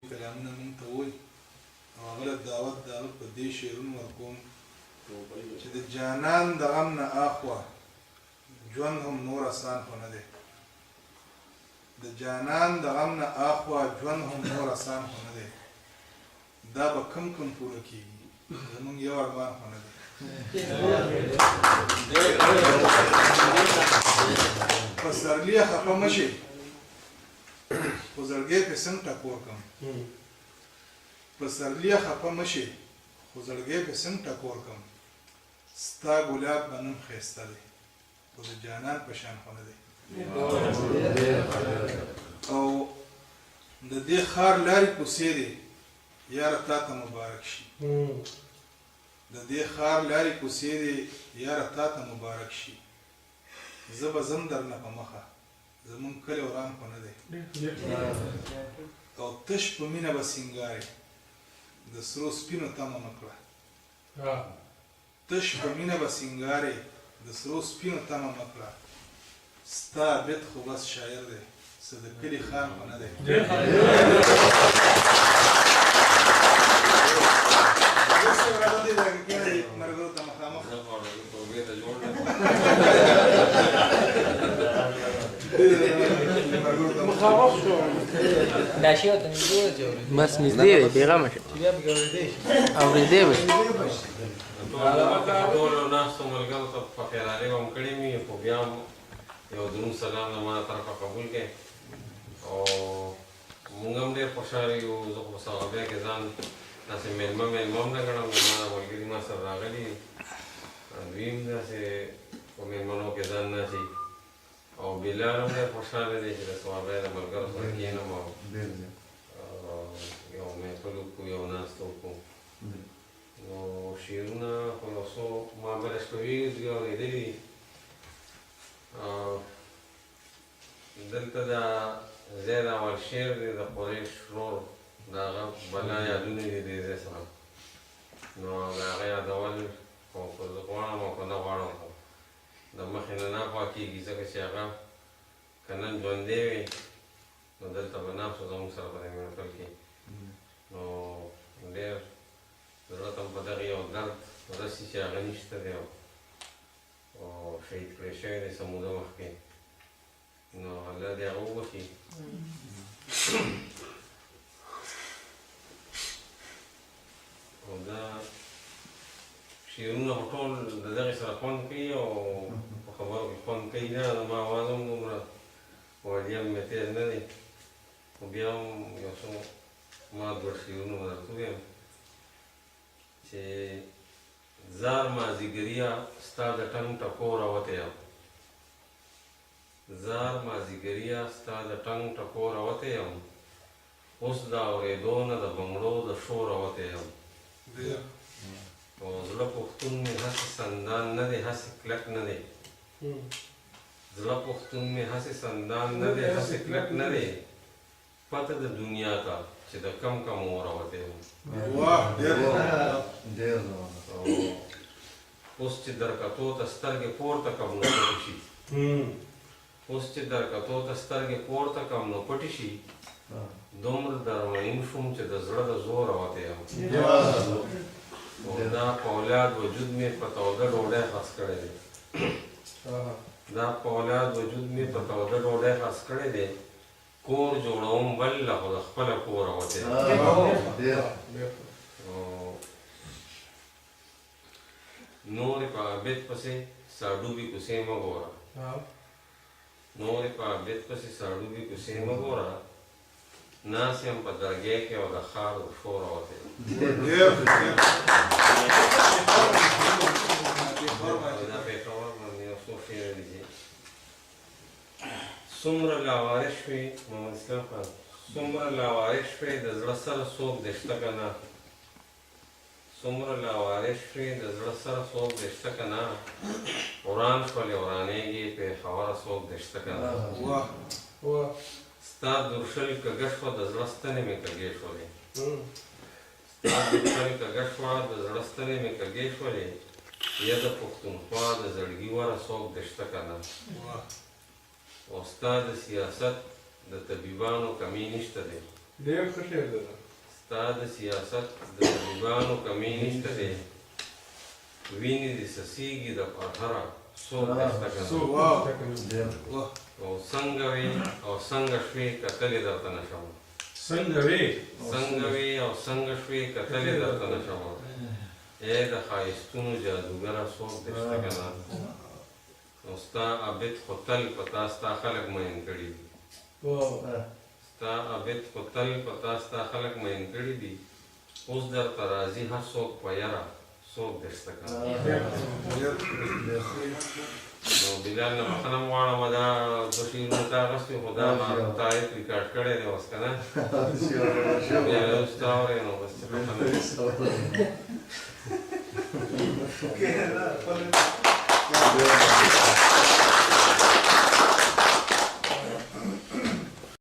کلامونه مونږ ته وایي او هغه له دعوت د هغه په دې شعرونو ورکوم چې د جانان د غم نه اخوا ژوند هم نور اسان خو نه دی د جانان د غم نه اخوا ژوند هم نور اسان خو نه دی دا به کم پوره کېږي زمونږ یو ارمان خو نه دی پسرلیه خفه مه شئ خو زړګی پې څنګ ټکور کړم پسرلیه خفه مه شئ خو زړګی پې څنګ ټکور کړم ستا ګلاب به نن ښایسته دی خو د جانان په شان خو نه دی او د دې ښار لارې کوڅې دی یاره تا ته مبارک شي د دې ښار لارې کوڅې دی یاره تا ته مبارک شي زه به ځم درنه په مخه زمونږ کلی وران خو نه دی او تش په مینه به سینګارې د سرو سپینو تمه مه کړه تش په مینه به سینګارې د سرو سپینو تمه مه کړه ستا بیت خو بس شاعر دی څه د کلي خان خو نه دی ملګرو ته مخامخ دا شی ورته نږدې وچوري بس نږدې دی بېغمه شه چې بیا پکې اورېدی شي اورېدی به ټولو ناستو ملګرو ته په خیرالې به هم کړې وي خو بیا هم یو دروند سلام زما طرفه قبول کړئ او مونږ هم ډېر خوشحاله یو زه خو په صحابیه کې ځان داسې مېلمه هم نه ګڼم زما ملګري ما سره راغلي دوی هم داسې په مېلمنو کې ځان ناڅي او بلال هم ډېر خوشحاله دی چې د صحابیه د ملګرو سره کښېنم او یو محفل وکړو یو ناسته وکړو نو شعرونه خو یو څو ما بله شپه ویډیو اورېدلي دي دلته دا ځای د اول شعر دی د قریش ورور د هغه بلا یادونه دي دې ځای سره نو د هغه یادول خو که زه غواړم او که نه غواړم خو د مخې نه ناخوا کېږي ځکه چې هغه که نن ژوندی وي نو دلته به ناست و زموږ سره په دې محفل کې نو ډېر زړه ته په دغه یو درد رسي چې هغه نشته دی او شهید کړی شوی دی څه موده مخکې نو الله دې هغه وبخي او دا شعرونه خو ټول د دغې سره خوند کوي او په خبرو کې خوند کوي نه زما اواز هم دومره وړیا هم مې تیز نه دی خو بیا هم یو څو ما دوه شعرونه به درته ووایم چې زار مازدیګریه ستا د ټنګ ټکور راوتی یم زار مازدیګریه ستا د ټنګ ټکور راوتی یم اوس د اورېدو نه د بنګړو د شور راوتی یم او زړه پښتون مې هسې سندان نه دی هسې کلک نه دی زړه پښتون مې هسې سندان نه دی هسې کلک نه دی پته د دنیا ته چې د کم وراوتی یم اوس چې درکتو ته سترګې پورته کم نو پټې شي اوس چې درکتو ته سترګې پورته کم نو پټې شي دومره درمین شوم چې د زړه د زور راوتی یم دا په اولاد وجود مې په توده ډوډۍ خاص کړی دی دا په اولاد وجود مې په توده ډوډۍ خاص کړی دی کور جوړوم بل له خو د خپله کور راوتی نورې په عابد پسې ساډوبي کوڅې مه ګوره نورې په عابد پسې ساډوبي کوڅې مه ګوره ناست یم په درګۍ کې او د ښار د شور راوتی دا پېښور باندې یو څو شعر دي چې څومره لاوارث شوې محمد اسلام خان څومره لاوارث شوې د زړه سره څوک دې شته که نه څومره لاوارث شوې د زړه سره څوک دې شته که نه وران شولې ورانېږي پېښوره څوک دې شته که نه ستا درشل کږه شوه د زړه ستنې مې کږې شولې ستا درشل کږه شوه د زړه ستنې مې کږې شولې یا د پښتونخوا د زړګي وره څوک دې شته که نه او ستا د سیاست د طبیبانو کمی نشته دی ډېر ښه شعر دی دا. ستا د سیاست د غریبانو کمی نشته دی وینې دې څڅېږي د پرهره څوک دسته که نه واه او څنګه وې او څنګه شوې کتلې درته نه شم څنګه وې څنګه وې او څنګه شوې کتلې درته نه شم ای د ښایستونو جادوګره څوک دې شته که نه نو ستا عابد خو تل په تا ستا خلک مین کړي دي ستا عابد خو تل په تا ستا خلک مین کړي دي اوس درته راځي هر څوک په یره څوک دې شته که نه نو بلال نه بخښنه غواړم دا دوه شعرونه تا اخیستي خو دا ما تایید ریکارډ کړی دی اوس که نه بیا یې اوس تا اورې نو بس څه بخښنه